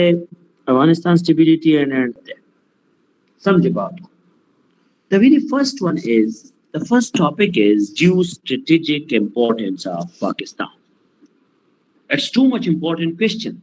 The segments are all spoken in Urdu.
Afghanistan stability and some debate. The very first one is the first topic is geostrategic importance of Pakistan. It's too much important question.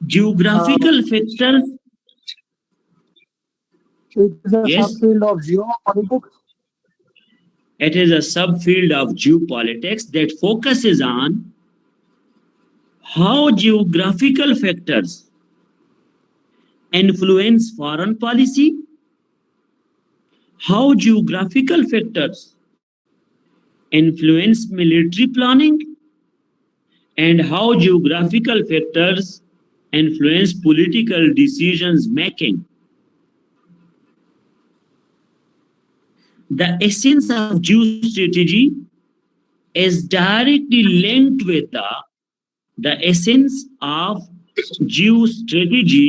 geographical factors. It is a Yes. subfield of geopolitics. It is a subfield of geopolitics that focuses on how geographical factors influence foreign policy, how geographical factors influence military planning, and how geographical factors influence political decisions making. The essence of geostrategy is directly linked with the essence of geostrategy.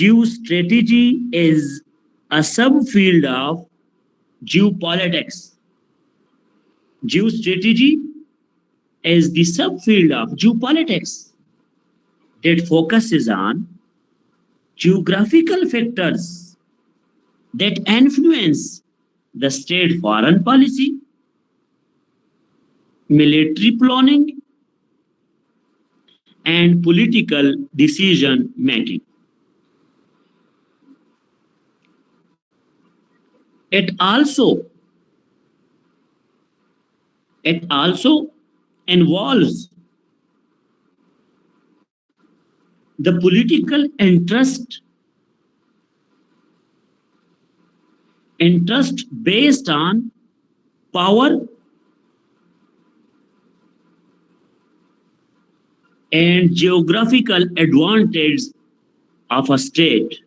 geostrategy is a subfield of geopolitics. Geostrategy is the subfield of geopolitics that focuses on geographical factors that influence the state foreign policy, military planning, and political decision making. It also involves the political interest based on power and geographical advantage of a state.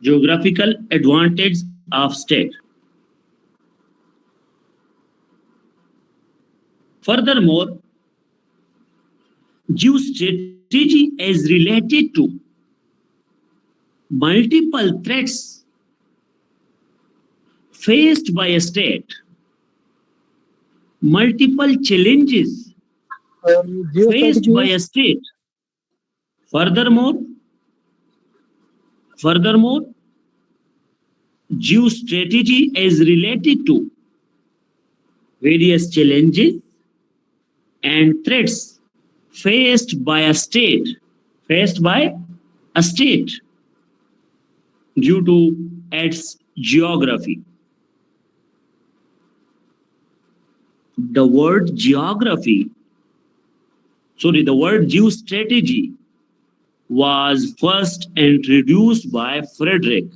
Geographical advantage of state. Furthermore, geostrategy is related to multiple threats faced by a state, multiple challenges faced by geostrategy a state. Furthermore, geostrategy is related to various challenges and threats faced by a state due to its geography. The word geostrategy was first introduced by Frederick.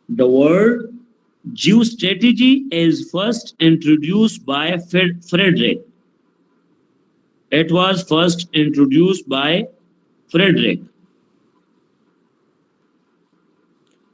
The word geostrategy is first introduced by Frederick. It was first introduced by Frederick.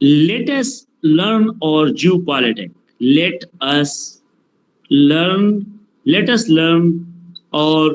Let us learn or geopolitics. Let us learn or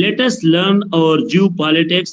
Let us learn or geopolitics.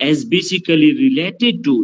is basically related to,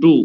2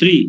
3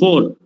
4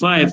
5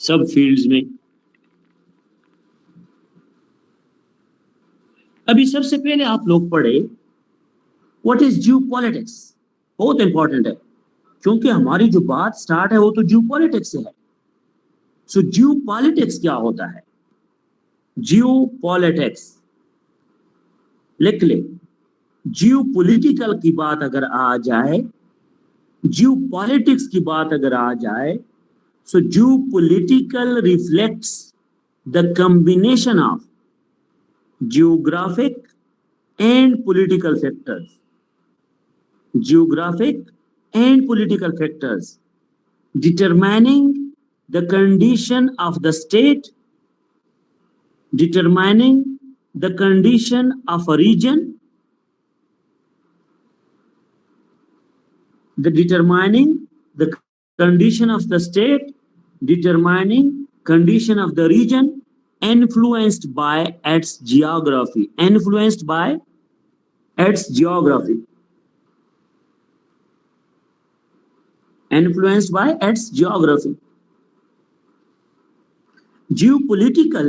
sub fields میں. ابھی سب سے پہلے آپ لوگ پڑھے واٹ از جیو پالیٹکس. بہت امپورٹنٹ ہے کیونکہ ہماری جو بات سٹارٹ ہے وہ تو جیو پالیٹکس سے ہے. سو جیو پالیٹکس کیا ہوتا ہے؟ جیو پالیٹکس لکھ لے. جیو پولیٹیکل کی بات اگر آ جائے, جیو پالیٹکس کی بات اگر آ جائے, so geo political reflects the combination of geographic and political factors. Geographic and political factors determining the condition of the state, determining the condition of a region, determining the condition of the state, determining condition of the region, influenced by its geography, influenced by its geography, influenced by its geography. Geopolitical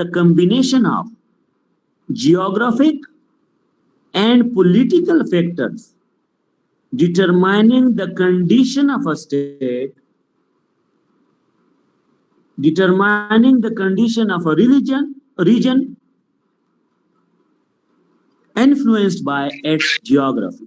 the combination of geographic and political factors determining the condition of a state, determining the condition of a region influenced by its geography.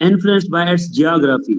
influenced by its geography.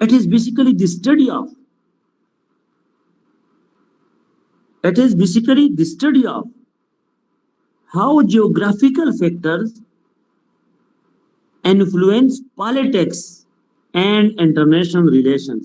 It is basically the study of how geographical factors influence politics and international relations.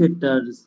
factors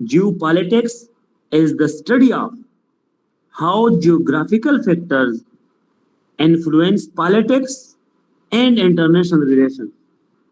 Geopolitics is the study of how geographical factors influence politics and international relations.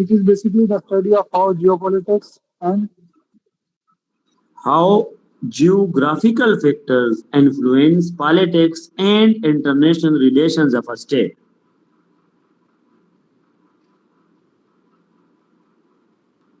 it is basically the study of how geopolitics and how geographical factors influence politics and international relations of a state.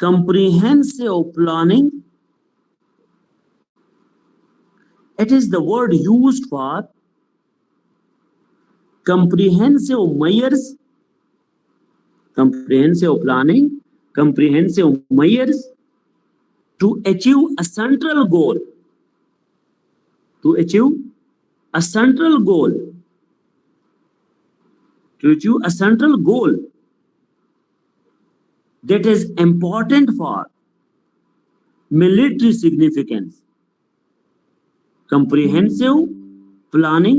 comprehensive planning. It is the word used for comprehensive measures, comprehensive planning, comprehensive measures to achieve a central goal. To achieve a central goal. To achieve a central goal that is important for military significance. Comprehensive planning.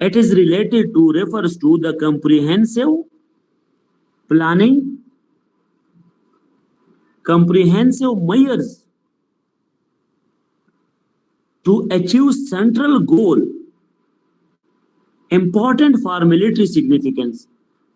It is related to, refers to the comprehensive planning, comprehensive measures to achieve central goal important for military significance.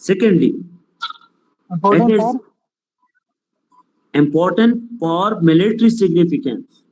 Secondly, it is important for military significance.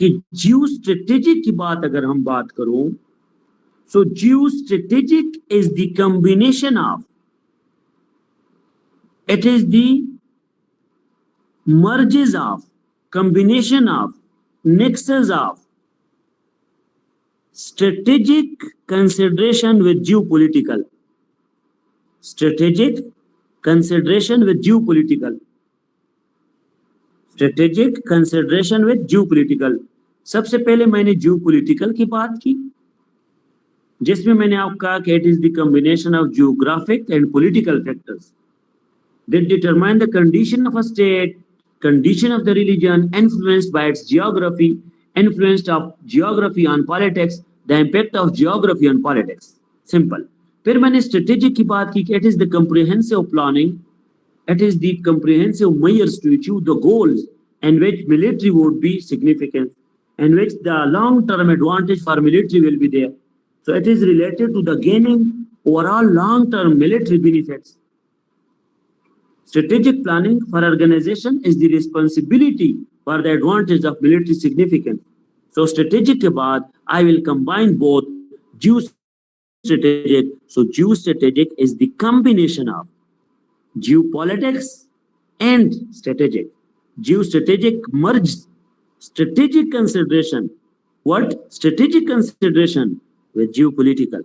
کہ جیو اسٹریٹجک کی بات اگر ہم بات کروں so geo strategic is the combination of it is the merges of combination of nexus of strategic consideration with geopolitical strategic consideration with geopolitical strategic consideration with geopolitical سب سے پہلے میں نے geopolitical کی بات کی جس میں نے آپ کہا کہ it is the combination of geographic and political factors that determine the condition of a state, condition of the religion, influenced by its geography, influence of geography on politics, the impact of geography on politics. Simple. پھر میں نے strategic کی بات کی کہ it is the comprehensive planning, it is the comprehensive measures to achieve the goals in which military would be significant, in which the long-term advantage for military will be there. So it is related to the gaining overall long-term military benefits. Strategic planning for organization is the responsibility for the advantage of military significance. So strategic ke baad, I will combine both geostrategic. So geostrategic is the combination of geopolitics and strategic. Geostrategic merges strategic consideration. What? Strategic consideration with geopolitical.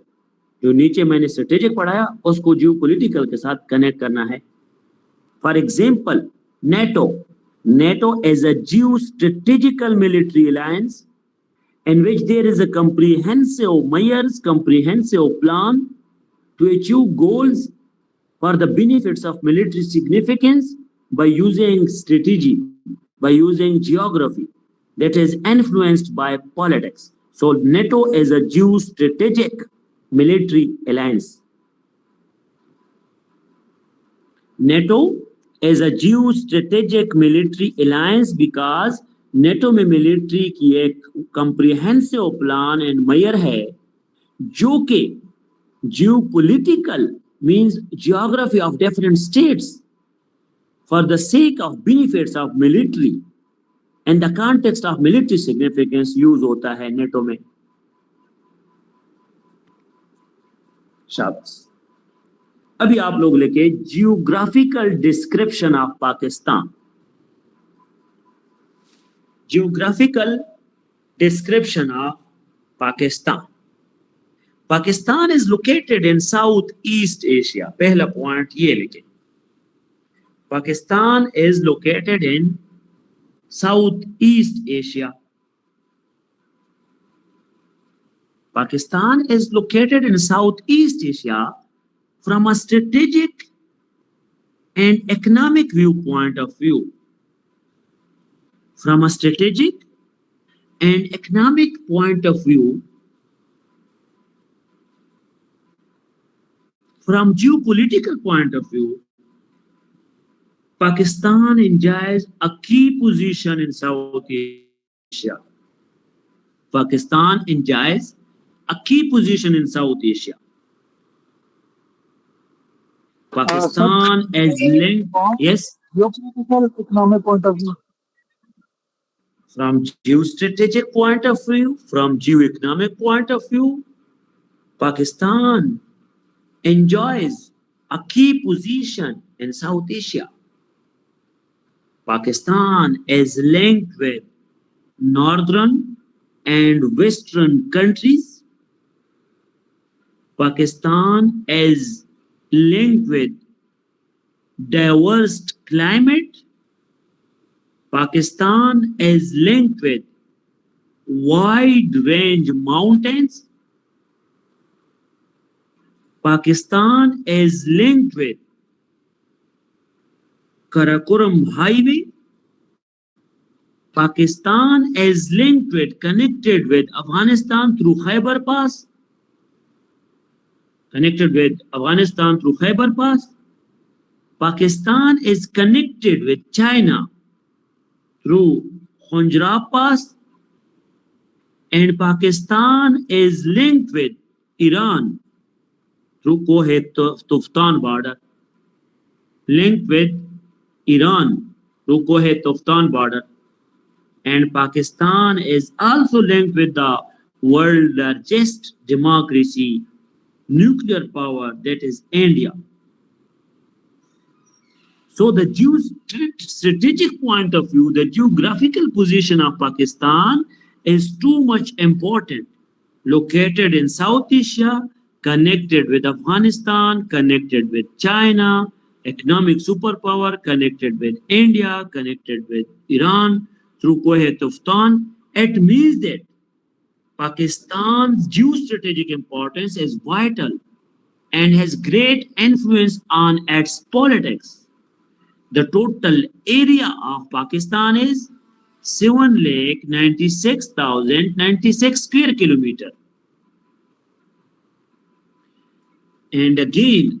جو نیچے میں نے strategic پڑھایا اس کو geopolitical کے ساتھ connect کرنا ہے. For example, NATO is a geostrategical military alliance in which there is a comprehensive measures, comprehensive plan to achieve goals for the benefits of military significance by using strategy, by using geography that is influenced by politics. So NATO is a geostrategic military alliance. NATO is a geostrategic military alliance because NATO میں military کی ایک comprehensive plan and measure ہے جو کہ geopolitical means geography of different states for the sake of benefits of military and the context of military significance use ہوتا ہے NATO میں. شاباش. ابھی آپ لوگ لے کے geographical description of Pakistan. Geographical description of Pakistan. Pakistan is located in South East Asia. پہلا پوائنٹ یہ لکھیں. Pakistan is located in South East Asia. Pakistan is located in Southeast Asia from a strategic and economic viewpoint of view. From a strategic and economic point of view, from geopolitical point of view, Pakistan enjoys a key position in South Asia. Pakistan enjoys a key position in South Asia. Pakistan is linked, yes? Geopolitical economic point of view. From geostrategic point of view, from geoeconomic point of view, Pakistan enjoys a key position in South Asia. Pakistan is linked with northern and western countries. Pakistan is linked with diverse climate. Pakistan is linked with wide range mountains. Pakistan is linked with Karakoram Highway. Pakistan is linked with, connected with Afghanistan through Khyber Pass. Connected with Afghanistan through Khyber Pass. Pakistan is connected with China through Khunjra Pass. And Pakistan is linked with Iran through Koh-e-Tuftan border. Linked with Iran through Koh-e-Tuftan border. and Pakistan is also linked with the world's largest democracy, nuclear power, that is India. So the strategic point of view, the geographical position of Pakistan is too much important. Located in South Asia, connected with Afghanistan, connected with China, economic superpower, connected with India, connected with Iran through Kohe Tuftan. It means that Pakistan's geostrategic importance is vital and has great influence on its politics. The total area of Pakistan is 7,96,096 square kilometer. And again,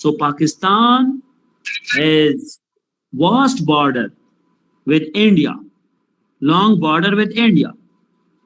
so Pakistan has vast border with India, long border with India.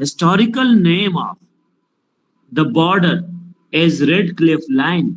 Historical name of the border is Red Cliff Line.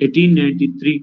1893.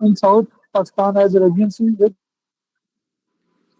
in South Pakistan as Arabian Sea with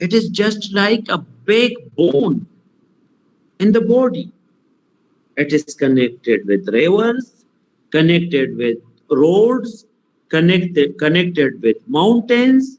It is just like a backbone in the body. It is connected with rivers, connected with roads, connected with mountains.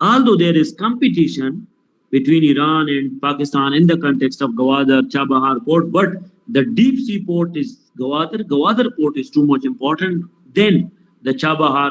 although there is competition between Iran and Pakistan in the context of Gwadar, Chabahar port, but the deep sea port is Gwadar port is too much important than the Chabahar.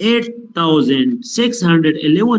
8,611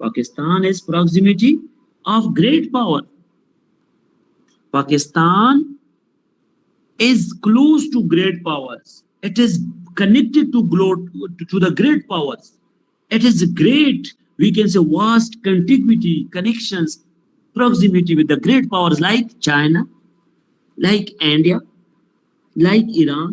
Pakistan is proximity of great power. Pakistan is close to great powers. It is connected to the great powers. It is great, we can say vast contiguity, connections, proximity with the great powers like China, like India, like Iran.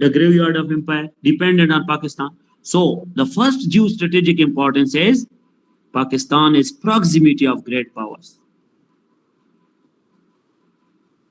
the graveyard of empire, dependent on Pakistan. So the first geostrategic importance is Pakistan is proximity of great powers.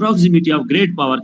proximity of great power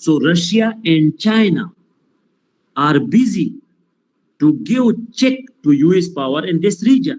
so Russia and China are busy to give check to US power in this region.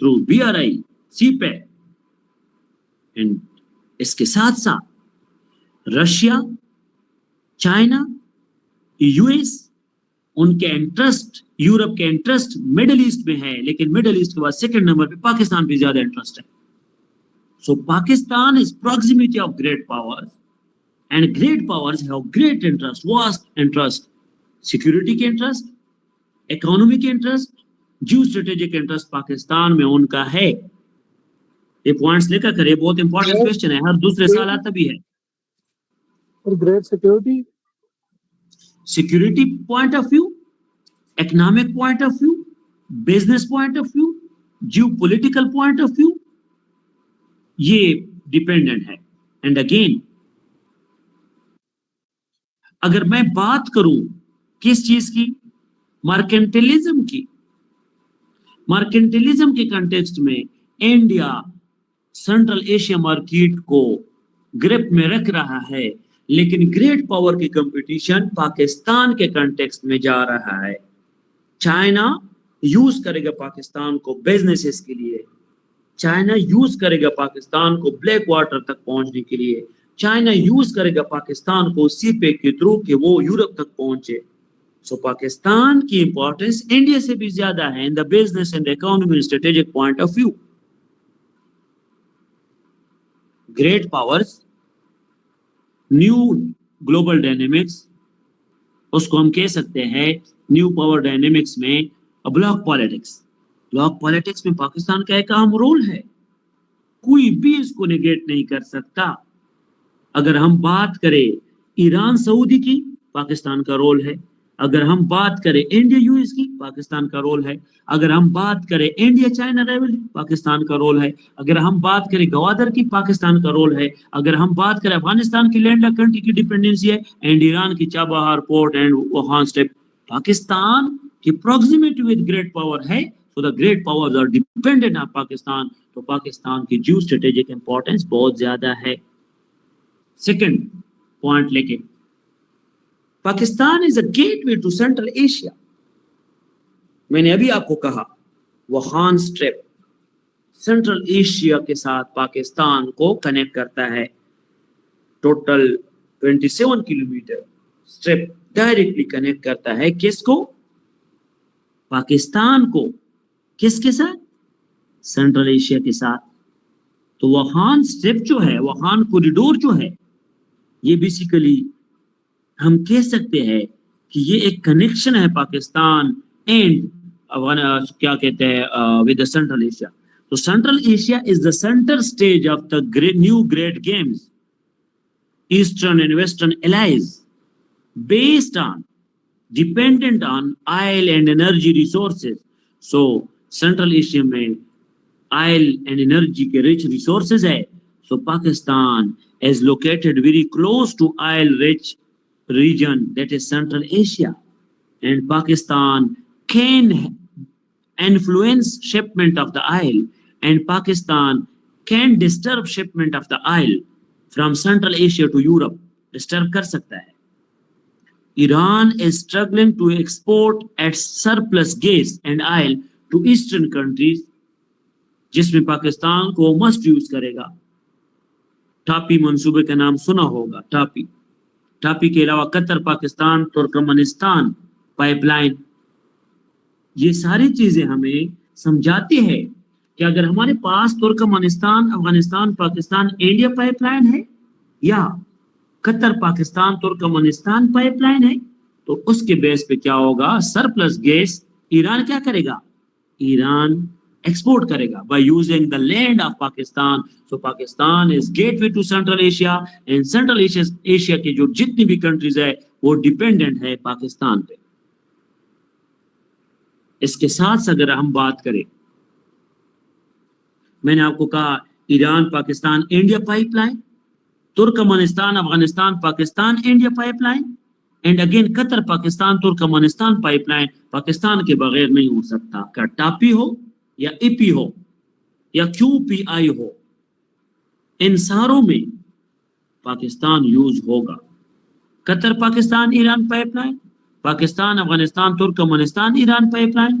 through BRI, CPEC, and اس کے ساتھ ساتھ رشیا، چائنا، یو ایس، ان کے انٹرسٹ، یورپ کے انٹرسٹ مڈل ایسٹ میں ہے، لیکن مڈل ایسٹ کے بعد سیکنڈ نمبر پہ پاکستان پہ زیادہ انٹرسٹ ہے. So Pakistan is proximity of great powers, and great powers have great interest, vast interest, security کے انٹرسٹ، اکانومی کے interest, geo strategic interest Pakistan میں ان کا ہے. یہ پوائنٹس لے کر کرے، بہت امپورٹنٹ کوشچن ہے، ہر دوسرے سال آتا بھی ہے. اور great security, security point of view, economic point of view, business point of view, geopolitical point of view, یہ ڈیپینڈنٹ ہے. اینڈ اگین اگر میں بات کروں کس چیز کی، مارکنٹلزم کی، مارکنٹلزم کے کنٹیکسٹ میں انڈیا سینٹرل ایشیا مارکیٹ کو گرپ میں رکھ رہا ہے، لیکن گریٹ پاور کی کمپٹیشن پاکستان کے کنٹیکسٹ میں جا رہا ہے. چائنا یوز کرے گا پاکستان کو بزنسز کے لیے، چائنا یوز کرے گا پاکستان کو بلیک واٹر تک پہنچنے کے لیے، چائنا یوز کرے گا پاکستان کو سی پیک کے تھرو کہ وہ یورپ تک پہنچے. سو پاکستان کی امپورٹنس انڈیا سے بھی زیادہ ہے in the business and economy strategic point of view. Great powers, new global dynamics, اس کو ہم کہہ سکتے ہیں نیو پاور ڈائنامکس میں بلاک پالیٹکس. بلاک پالیٹکس میں پاکستان کا ایک اہم رول ہے، کوئی بھی اس کو نیگیٹ نہیں کر سکتا. اگر ہم بات کریں ایران سعودی کی، پاکستان کا رول ہے. اگر ہم بات کریں انڈیا یو ایس کی، پاکستان کا رول ہے. اگر ہم بات کریں انڈیا چائنا ریولی، پاکستان کا رول ہے. اگر ہم بات کریں گوادر کی، پاکستان کا رول ہے. اگر ہم بات کریں افغانستان کی لینڈ لاک کنٹری کی ڈیپینڈنسی ہے، اینڈ ایران کی Chabahar port and Wakhan strip, Pakistan کی پروکسیمیٹی ود گریٹ پاور ہے. So the great powers are dependent on Pakistan. تو پاکستان کی جیو اسٹریٹجک امپورٹنس بہت زیادہ ہے. سیکنڈ پوائنٹ لے کے، Pakistan is a gateway to Central Asia. میں نے ابھی آپ کو کہا ووہان اسٹریپ سینٹرل ایشیا کے ساتھ پاکستان کو کنیکٹ کرتا ہے. Total 27 kilometre strap directly connect کرتا ہے کس کو؟ پاکستان کو. کس کے ساتھ؟ سینٹرل ایشیا کے ساتھ. تو ووہان اسٹریپ جو ہے، ووہان کوریڈور جو ہے، یہ بیسیکلی ہم کہہ سکتے ہیں کہ یہ ایک کنیکشن ہے پاکستان اینڈ کیا کہتے ہیں ود سینٹرل ایشیا. تو central Asia is the centre stage of the new great games, eastern and western allies based on dependent on oil and energy resources. So central Asia میں آئل اینڈ انرجی کے رچ ریسورسز ہے. So Pakistan is located very close to oil rich region, that is Central Asia, and Pakistan can influence shipment of the oil, and Pakistan can disturb shipment of the oil from Central Asia to Europe. Disturb kar sakta hai. Iran is struggling to export its surplus gas and oil to eastern countries, جس میں پاکستان کو must use کرے گا. ٹاپی منصوبے کا نام سنا ہوگا. ٹاپی کے علاوہ Qatar, Pakistan, Turkmenistan pipeline, یہ ساری چیزیں ہمیں سمجھاتی ہے کہ اگر ہمارے پاس Turkmenistan, Afghanistan, Pakistan, India pipeline ہے، یا Qatar, Pakistan, Turkmenistan pipeline ہے، تو اس کے بیس پہ کیا ہوگا؟ سرپلس گیس ایران کیا کرے گا؟ ایران ایکسپورٹ کرے گا by using the land of Pakistan. So Pakistan is gateway to Central Asia, and Central Asia کی جو جتنی بھی کنٹریز ہے وہ ڈیپینڈنٹ ہے پاکستان پہ. اس کے ساتھ اگر ہم بات کریں، میں نے آپ کو کہا Iran, Pakistan, India pipe line, Turkmenistan, Afghanistan, Pakistan, India pipe line, and again Qatar, Pakistan, Turkmenistan pipeline Pakistan کے بغیر نہیں ہو سکتا. کا ٹاپی ہو یا ای پی ہو یا کیو پی آئی ہو، ان ساروں میں پاکستان یوز ہوگا. Qatar, Pakistan, Iran pipeline, Pakistan, Afghanistan, Turkmenistan, Iran pipeline,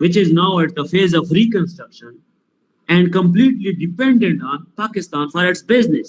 which is now at the phase of reconstruction and completely dependent on Pakistan for its business.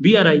BRI।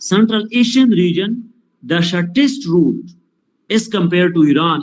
Central Asian region the shortest route as compared to Iran।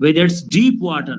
with its deep water,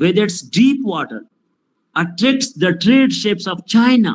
with its deep water attracts the trade ships of China।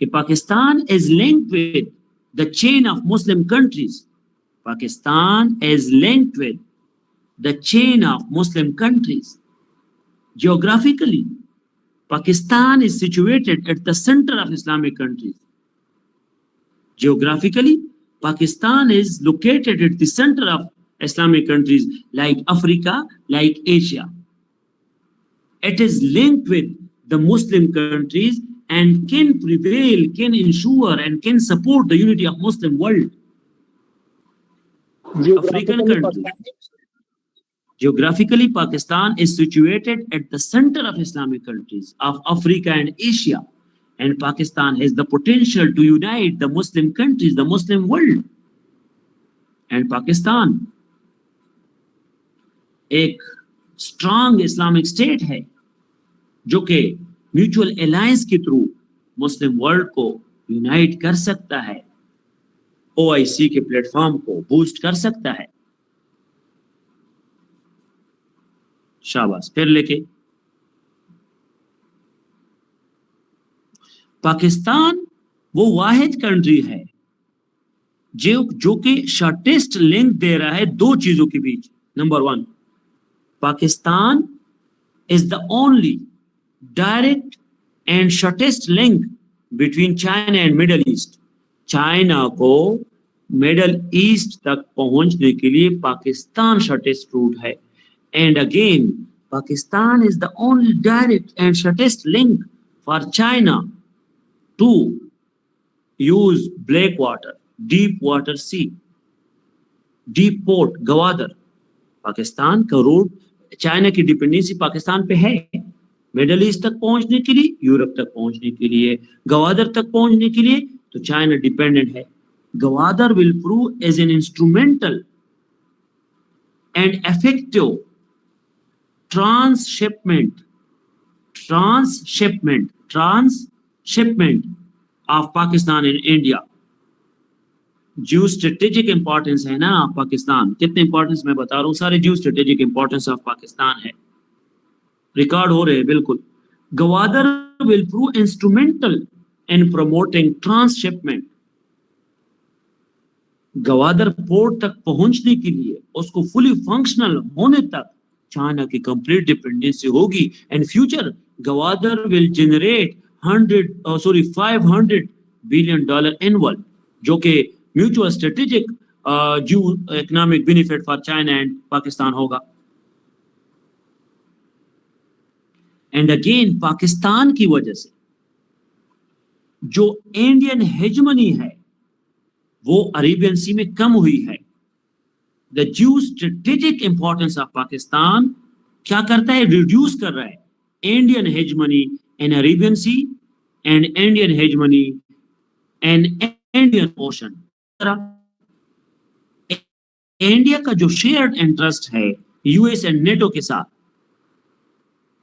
کہ Pakistan is linked with the chain of Muslim countries. Pakistan is linked with the chain of Muslim countries. Geographically, Pakistan is situated at the center of Islamic countries. Geographically, Pakistan is located at the center of Islamic countries like Africa, like Asia. It is linked with the Muslim countries and can prevail, can ensure, and can support the unity of Muslim world. African countries. Geographically, Pakistan is situated at the center of Islamic countries of Africa and Asia. And Pakistan has the potential to unite the Muslim countries, the Muslim world. And Pakistan ایک اسٹرانگ اسلامک اسٹیٹ ہے جو کہ میوچل الائنس کے تھرو مسلم ورلڈ کو یونائٹ کر سکتا ہے, OIC کے پلیٹ فارم کو بوسٹ کر سکتا ہے. شاباش. پھر لے کے پاکستان وہ واحد کنٹری ہے جو کہ شارٹیسٹ لنک دے رہا ہے دو چیزوں کے بیچ. Number 1, Pakistan is the only direct and shortest link between China and Middle East. China کو مڈل ایسٹ تک پہنچنے کے لیے پاکستان شارٹیسٹ روٹ ہے. And again, Pakistan is the only direct and shortest link for China to use black water, deep water sea, deep port, Gwadar. Pakistan کا روٹ, چائنا کی ڈیپینڈنسی پاکستان پہ ہے مڈل ایسٹ تک پہنچنے کے لیے, یورپ تک پہنچنے کے لیے, گوادر تک پہنچنے کے لیے, تو چائنا ڈیپینڈنٹ ہے. Gwadar will prove as an instrumental and effective transshipment of Pakistan and India. Jio strategic importance ہے نا پاکستان. کتنے امپورٹنس میں بتا رہا ہوں, سارے Jio strategic importance of Pakistan ہے, ریکارڈ ہو رہے بالکل. Gwadar will prove instrumental in promoting transshipment. Gwadar port تک پہنچنے کے لیے, اس کو فلی فنکشنل ہونے تک چائنا کی کمپلیٹ ڈیپینڈنسی ہوگی. And future Gwadar will generate $500 billion annual, جو کہ mutual strategic geo economic benefit for China and Pakistan ہوگا. اینڈ اگین پاکستان کی وجہ سے جو انڈین ہیجمنی ہے وہ عربین سی میں کم ہوئی ہے. The geostrategic importance of Pakistan کیا کرتا ہے, ریڈیوس کر رہا ہے Indian hegemony in Arabian Sea and Indian hegemony and Indian Ocean. India کا جو شیئرڈ انٹرسٹ ہے یو ایس اینڈ نیٹو کے ساتھ,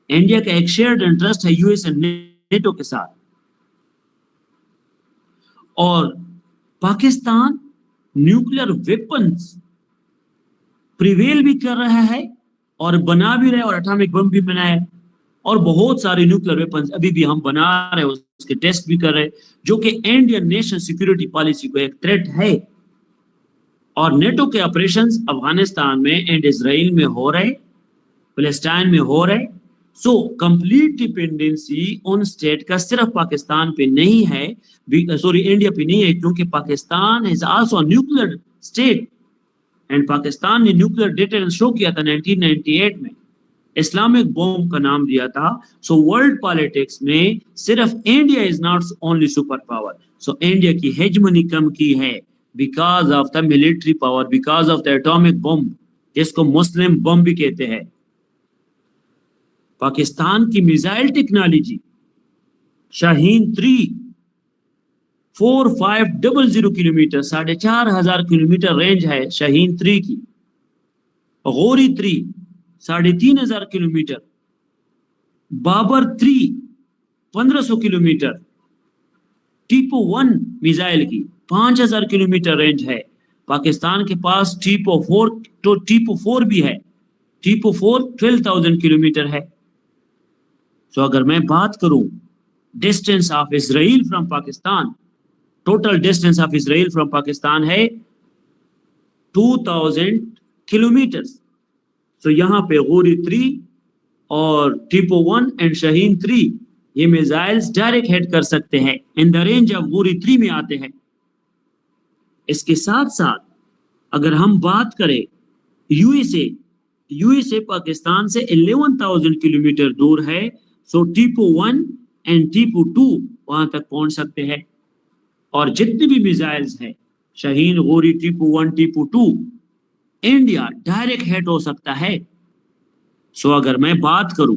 انڈیا کا ایک شیئرڈ انٹرسٹ ہے یو ایس اینڈ نیٹو کے ساتھ, اور پاکستان نیوکلیر ویپنز پریویل بھی کر رہا ہے اور بنا بھی رہے, اور اٹامک بم بھی بنایا, اور بہت سارے نیوکلیر ویپنز ابھی بھی ہم بنا رہے, اس کے ٹیسٹ بھی کر رہے, جو کہ انڈین نیشنل سیکورٹی پالیسی کو ایک تھریٹ ہے. اور نیٹو کے آپریشنز افغانستان میں اینڈ اسرائیل میں ہو رہے, فلسطین میں ہو رہے. So complete dependency in state کا صرف پاکستان پہ نہیں ہے, انڈیا پہ نہیں ہے, کیونکہ Pakistan is also nuclear state. And Pakistan نے نیوکلیر ڈیٹرنس شو کیا تھا 1998 میں, اسلامک بوم کا نام دیا تھا. سو ورلڈ پالیٹکس میں صرف India is not only super power. So India کی ہیجمنی کم کی ہے because of the military power, because of the atomic bomb, جس کو مسلم بم بھی کہتے ہیں. پاکستان کی missile technology Shaheen 3 4500 kilometre, 4500 kilometre range ہے شاہین 3 کی. Ghauri 3 3500 kilometre, Babur 3 1500 kilometre, Tipu 1 missile کی 5000 کلومیٹر رینج ہے. پاکستان کے پاس ٹیپو 4 بھی ہے, ٹیپو 4 12,000 کلومیٹر ہے. سو اگر میں بات کروں distance of Israel from Pakistan, total distance of Israel from Pakistan ہے 2000 kilometers. So یہاں پہ غوری 3 اور ٹیپو 1 اینڈ شاہین 3 یہ میزائلز ڈائریکٹ ہیڈ کر سکتے ہیں ان دا رینج آف غوری 3 میں آتے ہیں. اس کے ساتھ ساتھ اگر ہم بات کریں یو ایس اے پاکستان سے 11,000 کلومیٹر دور ہے. سو ٹیپو 1 اینڈ ٹیپو 2 وہاں تک پہنچ سکتے ہیں. اور جتنے بھی میزائلز ہیں Shaheen Ghauri Tipu 1 Tipu 2 India direct hit ہو سکتا ہے. سو اگر میں بات کروں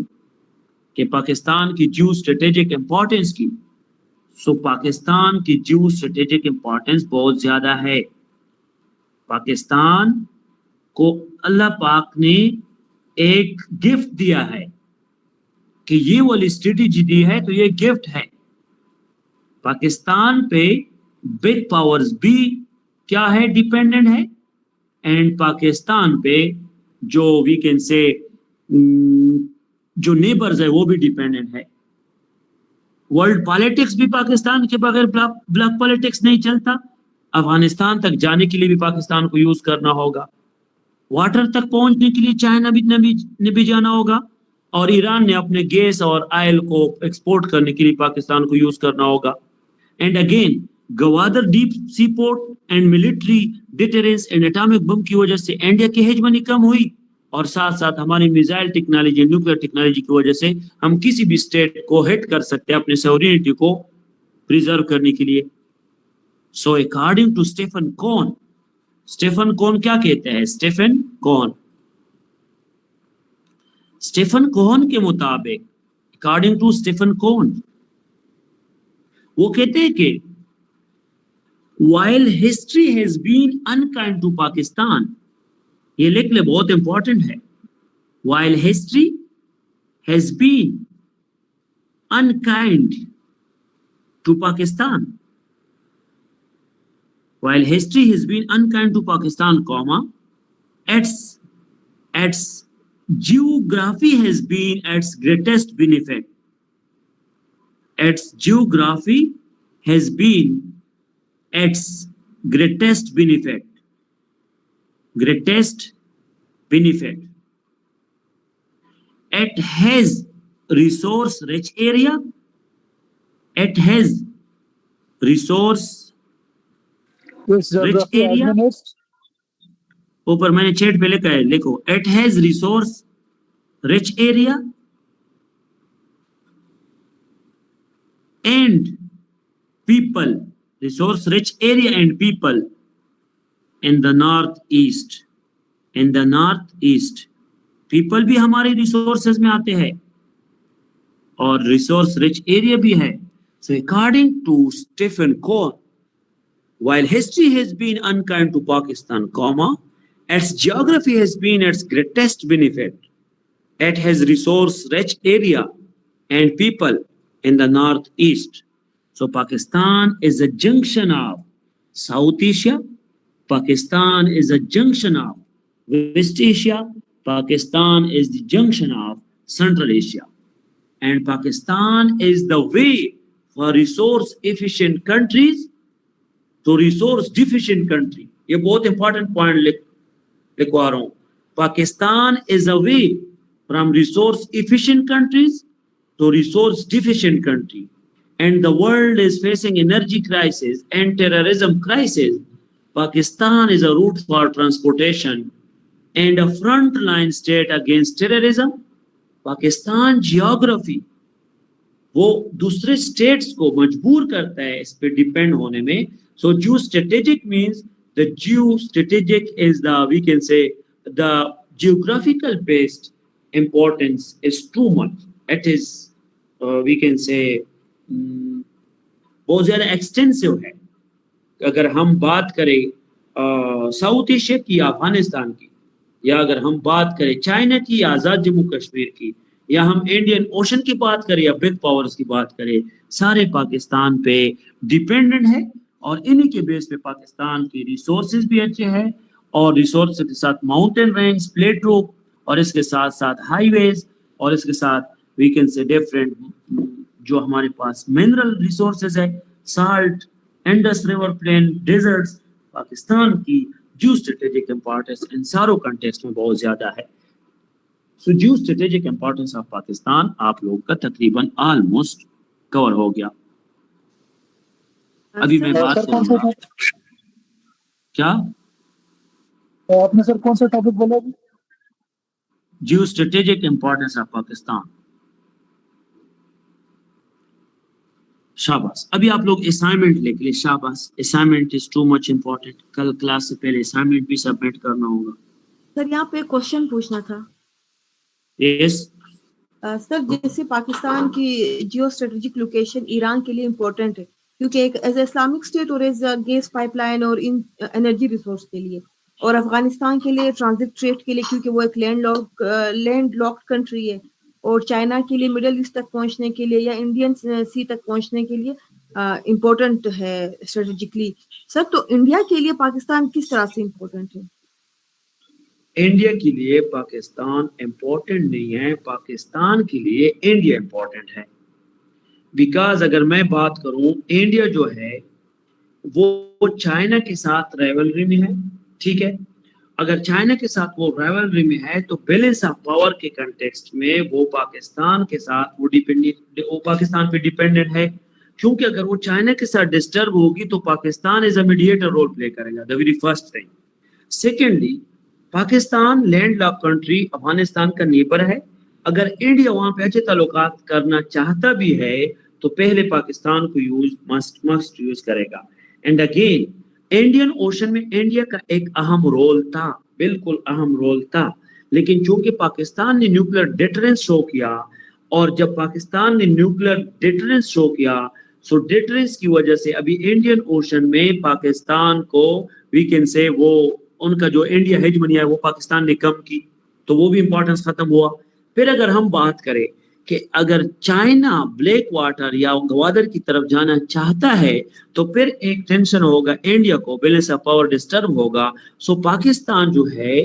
کہ پاکستان کی جیو اسٹریٹجک امپورٹنس کی، سو پاکستان کی جیو اسٹریٹجک امپورٹنس بہت زیادہ ہے. پاکستان کو اللہ پاک نے ایک گفٹ دیا ہے کہ یہ والی اسٹریٹجی دی ہے تو یہ گفٹ ہے. پاکستان پہ بگ پاورز بھی کیا ہے ڈیپینڈنٹ ہے، اینڈ پاکستان پہ جو وی کین سے جو نیبرز ہے وہ بھی ڈیپینڈنٹ ہے. ورلڈ پالیٹکس بھی پاکستان کے بغیر بلاک پالیٹکس نہیں چلتا. افغانستان تک جانے کے لیے بھی پاکستان کو یوز کرنا ہوگا، واٹر تک پہنچنے کے لیے چائنا بھی جانا ہوگا، اور ایران نے اپنے گیس اور آئل کو ایکسپورٹ کرنے کے لیے پاکستان کو یوز کرنا ہوگا. And again Gwadar deep sea port and military deterrence and atomic bomb کی وجہ سے انڈیا کی ہیجمنی کم ہوئی، اور ساتھ ساتھ ہماری میزائل ٹیکنالوجی نیوکلیئر ٹیکنالوجی کی وجہ سے ہم کسی بھی اسٹیٹ کو ہٹ کر سکتے ہیں اپنے سوورینٹی کو پریزرو کرنے کے لیے. سو اکارڈنگ ٹو اسٹیفن کون کیا کہتے ہیں؟ اسٹیفن کون کے مطابق اکارڈنگ ٹو اسٹیفن کون وہ کہتے ہیں کہ while history has been unkind to Pakistan، یہ لکھ لے بہت امپورٹنٹ ہے، while history has been unkind to Pakistan، while history has been unkind to Pakistan, its geography has been its greatest benefit. Its geography has been its greatest benefit. It has resource-rich area. It has resource-rich area. اوپر میں نے چیٹ پہ لکھا ہے، لکھو it has resource-rich area and people. Resource-rich area and people in the northeast. People بھی ہمارے ریسورسز میں آتے ہیں اور ریسورس رچ ایریا بھی ہے. So according to Stephen Cohen, while history has been unkind to Pakistan, its geography has been its greatest benefit. It has resource-rich area and people in the northeast. So Pakistan is a junction of South Asia. Pakistan is a junction of West Asia. Pakistan is the junction of Central Asia. And Pakistan is the way for resource-efficient countries to resource-deficient country. یہ بہت important point لکھوا رہا ہوں. Pakistan is a way from resource-efficient countries to resource-deficient country. And the world is facing energy crisis and terrorism crisis. Pakistan is a route for transportation and a frontline state against terrorism. Pakistan geography وہ دوسرے اسٹیٹس کو مجبور کرتا ہے اس پہ ڈیپینڈ ہونے میں. So geostrategic means the geostrategic is the, we can say, the geographical based importance is too much. It is, we can say, بہت زیادہ ایکسٹینسو ہے. اگر ہم بات کریں ساؤتھ ایشیا کی یا افغانستان کی، یا اگر ہم بات کریں چائنا کی یا آزاد جموں کشمیر کی، یا ہم انڈین اوشن کی بات کریں یا بگ پاورز کی بات کریں، سارے پاکستان پہ ڈیپینڈنٹ ہے. اور انہی کے بیس پہ پاکستان کی ریسورسز بھی اچھے ہیں، اور ریسورسز کے ساتھ ماؤنٹین رینج، پلیٹو، اور اس کے ساتھ ساتھ ہائی ویز، اور اس کے ساتھ وی کین سے ڈفرینٹ جو ہمارے پاس منرل ریسورسز ہے, salt, Indus river plain, deserts, Pakistan کی جیو اسٹریٹجک امپورٹنس ان ساروں کنٹیکسٹ میں بہت زیادہ ہے. So geo strategic importance of Pakistan آپ لوگ کا تقریباً آلموسٹ کور ہو گیا. ابھی میں بات سر کون کروں سا گا کیا آپ نے سر کون سا ٹاپک بولا ابھی؟ Jio strategic importance of Pakistan. شاباش. ابھی آپ لوگ اسائنمنٹ لکھ لیں. شاباش, assignment is too much important. کل کلاس سے پہلے اسائنمنٹ بھی سبمٹ کرنا ہوگا. سر یہاں پہ کوشچن پوچھنا تھا. یس سر جیسے پاکستان کی جیو اسٹریٹجک لوکیشن ایران کے لیے امپورٹنٹ ہے کیونکہ ایک ایز اے اسلامک اسٹیٹ اور ایز گیس پائپ لائن اور ان انرجی ریسورس کے لیے, اور افغانستان کے لیے ٹرانزٹ ٹریڈ کے لیے کیونکہ وہ ایک لینڈ لاکڈ کنٹری ہے, اور چائنا کے لیے مڈل ایسٹ تک پہنچنے کے لیے یا انڈین سی تک پہنچنے کے لیے امپورٹنٹ ہے اسٹریٹجکلی. سر تو انڈیا کے لیے پاکستان کس طرح سے امپورٹنٹ ہے؟ انڈیا کے لیے پاکستان امپورٹنٹ نہیں ہے, پاکستان کے لیے انڈیا امپورٹنٹ ہے. بیکاز اگر میں بات کروں, انڈیا جو ہے وہ چائنا کے ساتھ رائیولری میں ہے. ٹھیک ہے, اگر چائنا کے ساتھ وہ رائیولری میں ہے تو بیلنس آف پاور کے کنٹیکسٹ میں وہ پاکستان کے ساتھ وہ پاکستان پہ ڈیپینڈنٹ ہے. کیونکہ اگر وہ چائنا کے ساتھ ڈسٹرب ہوگی تو Pakistan as a mediator role play کرے گا. The very first thing. Secondly, Pakistan land lock country Afghanistan کا نیبر ہے. اگر انڈیا وہاں پہ اچھے تعلقات کرنا چاہتا بھی ہے تو پہلے پاکستان کو مسٹ یوز کرے گا. اینڈ اگین انڈین اوشن میں انڈیا کا ایک اہم رول تھا, بالکل اہم رول تھا, لیکن چونکہ پاکستان نے نیوکلیر ڈیٹرنس شو کیا, اور جب پاکستان نے نیوکلیر ڈیٹرنس شو کیا سو ڈیٹرنس کی وجہ سے ابھی انڈین اوشن میں پاکستان کو وی کین سے وہ ان کا جو انڈیا ہیجمنی ہے وہ پاکستان نے کم کی, تو وہ بھی امپورٹنس ختم ہوا. پھر اگر ہم بات کریں کہ اگر چائنا بلیک واٹر یا گوادر کی طرف جانا چاہتا ہے تو پھر ایک ٹینشن ہوگا انڈیا کو, بیلنس آف پاور ڈسٹرب ہوگا. سو پاکستان جو ہے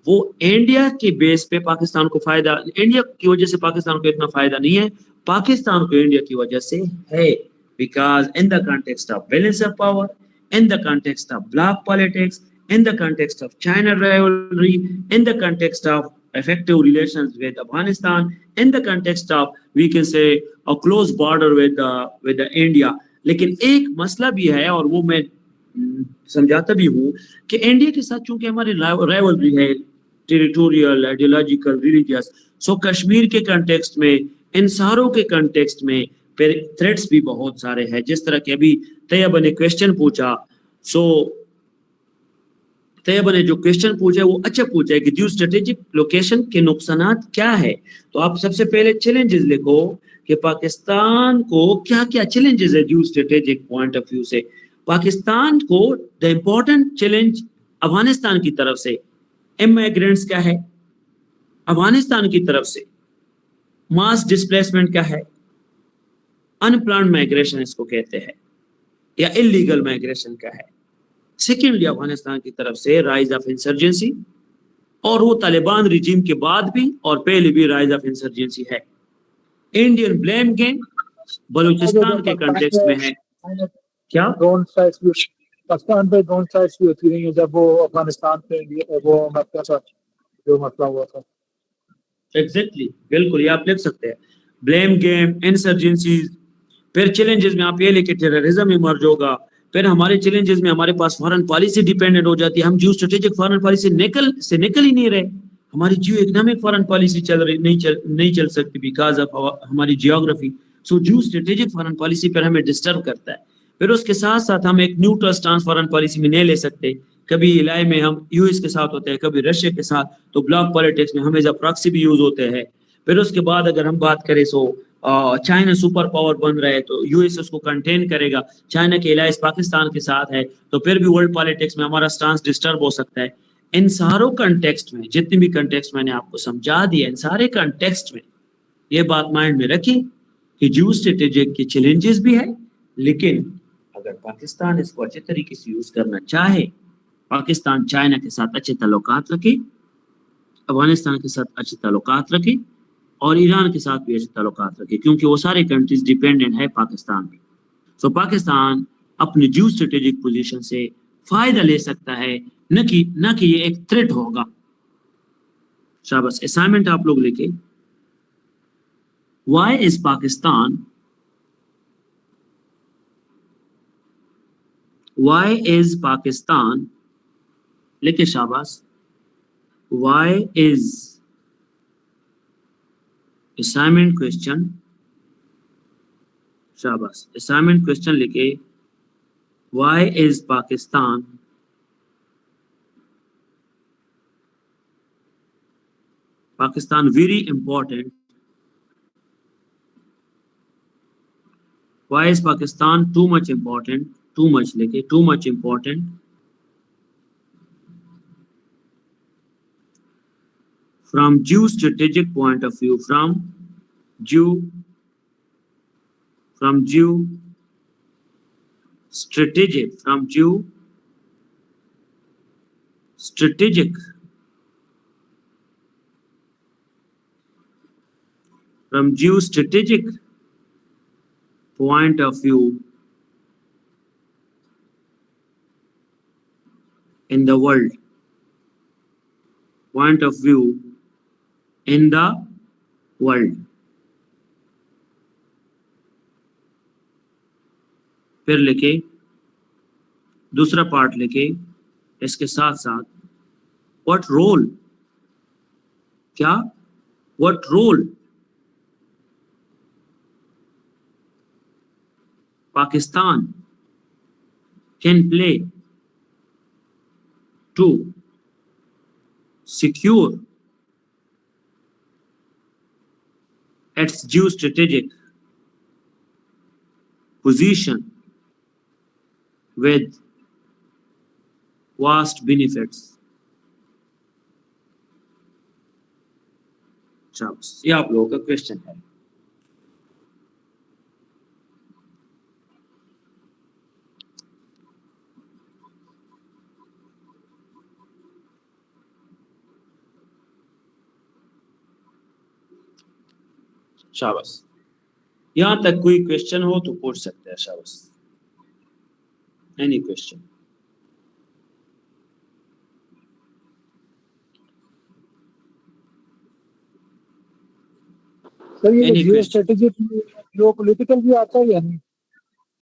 وہ انڈیا کے بیس پہ پاکستان کو فائدہ, انڈیا کی وجہ سے پاکستان کو اتنا فائدہ نہیں ہے, پاکستان کو انڈیا کی وجہ سے ہے. Because in the context of balance of power, in the context of bloc politics, in the context of China rivalry, in the context of effective relations with Afghanistan, in the context of, we can say, a close border with India. لیکن ایک مسئلہ بھی ہے اور وہ میں سمجھاتا بھی ہوں کہ انڈیا کے ساتھ چونکہ ہماری rivalry ہے, ٹیریٹوریل, آئیڈیولوجیکل, ریلیجیس, سو کشمیر کے کنٹیکسٹ میں, ان ساروں کے کنٹیکسٹ میں پھر تھریٹس بھی بہت سارے ہیں. جس طرح کہ ابھی طیبہ نے کویسچن پوچھا, سو طیبہ نے جو کویسچن پوچھا وہ اچھا پوچھا ہے کہ جیو اسٹریٹجک لوکیشن کے نقصانات کیا ہے. تو آپ سب سے پہلے چیلنجز لکھو کہ پاکستان کو کیا کیا چیلنجز ہے geostrategic point of view سے. پاکستان کو دا امپورٹنٹ چیلنج افغانستان کی طرف سے امیگرینٹس کا ہے, افغانستان کی طرف سے ماس ڈسپلیسمنٹ کا ہے, ان پلانڈ مائگریشن اس کو کہتے ہیں, یا اللیگل مائگریشن کا ہے. سیکنڈلی افغانستان کی طرف سے رائز آف انسرجنسی, اور وہ طالبان ریجیم کے بعد بھی اور پہلے بھی رائز آف انسرجنسی ہے. انڈین بلیم گیم بلوچستان کے کنٹیکسٹ میں ہے. کیا ڈرون سائٹس بھی پاکستان پہ ڈرون سائٹس بھی ہوتی رہی ہیں جب وہ افغانستان پہ وہ مسئلہ تھا, جو مسئلہ ہوا تھا. ایگزیکٹلی, بالکل, یہ آپ لکھ سکتے ہیں. بلیم گیم, انسرجنسیز, پھر چیلنجز میں آپ یہ لکھے ٹیررزم ایمرج ہوگا. پھر ہمارے چیلنجز میں ہمارے پاس فارن پالیسی ڈیپینڈنٹ ہو جاتی ہے. ہم جیو اسٹریٹجک فارن پالیسی نکل ہی نہیں رہے. ہماری جیو اکنامک فارن پالیسی نہیں چل سکتی بیکاز آف ہماری جیوگرافی. سو جیو اسٹریٹجک فارن پالیسی پر ہمیں ڈسٹرب کرتا ہے. پھر اس کے ساتھ ساتھ ہم ایک نیوٹرل سٹانس فارن پالیسی میں نہیں لے سکتے. کبھی علاقے میں ہم یو ایس کے ساتھ ہوتے ہیں, کبھی رشیا کے ساتھ, تو بلاک پالیٹکس میں ہمیشہ پراکسی بھی یوز ہوتے ہیں. پھر اس کے بعد اگر ہم بات کریں سو چائنا سپر پاور بن رہا ہے تو یو ایس اس کو کنٹین کرے گا. چائنا کے الائنس پاکستان کے ساتھ ہے تو پھر بھی ورلڈ پالیٹکس میں ہمارا سٹانس ڈسٹرب ہو سکتا ہے. ان ساروں کنٹیکسٹ میں, جتنے بھی کنٹیکسٹ میں نے آپ کو سمجھا دیا, ان سارے کنٹیکسٹ میں یہ بات مائنڈ میں رکھیں کہ جیو اسٹریٹجک کے چیلنجز بھی ہے, لیکن اگر پاکستان اس کو اچھے طریقے سے یوز کرنا چاہے, پاکستان چائنا کے ساتھ اچھے تعلقات رکھے, افغانستان کے ساتھ اچھے تعلقات رکھے, اور ایران کے ساتھ بھی اچھے تعلقات رکھے کیونکہ وہ سارے کنٹریز ڈیپینڈنٹ ہے پاکستان پہ. سو پاکستان اپنی جیو اسٹریٹجک پوزیشن سے فائدہ لے سکتا ہے, نہ کہ یہ ایک تھریٹ ہوگا. شاباش. اسائنمنٹ آپ لوگ لکھے. Why is Pakistan لکھے شاباش. Why is assignment question شاباش. assignment question لکھے. Why is Pakistan very important? Why is Pakistan too much important? Too much لکھے. Too much important from geostrategic point of view. From geostrategic point of view in the world. پھر لکھے دوسرا پارٹ لکھے اس کے ساتھ ساتھ what role Pakistan can play to secure its geostrategic position with vast benefits. یہ آپ لوگوں کا کوشچن ہے. شاباش. یہاں تک کوئی کوشچن ہو تو پوچھ سکتے ہیں. شاباش. Any question. سر یہ جیو اسٹریٹجک جیو پولیٹیکل بھی آتا ہے یا نہیں؟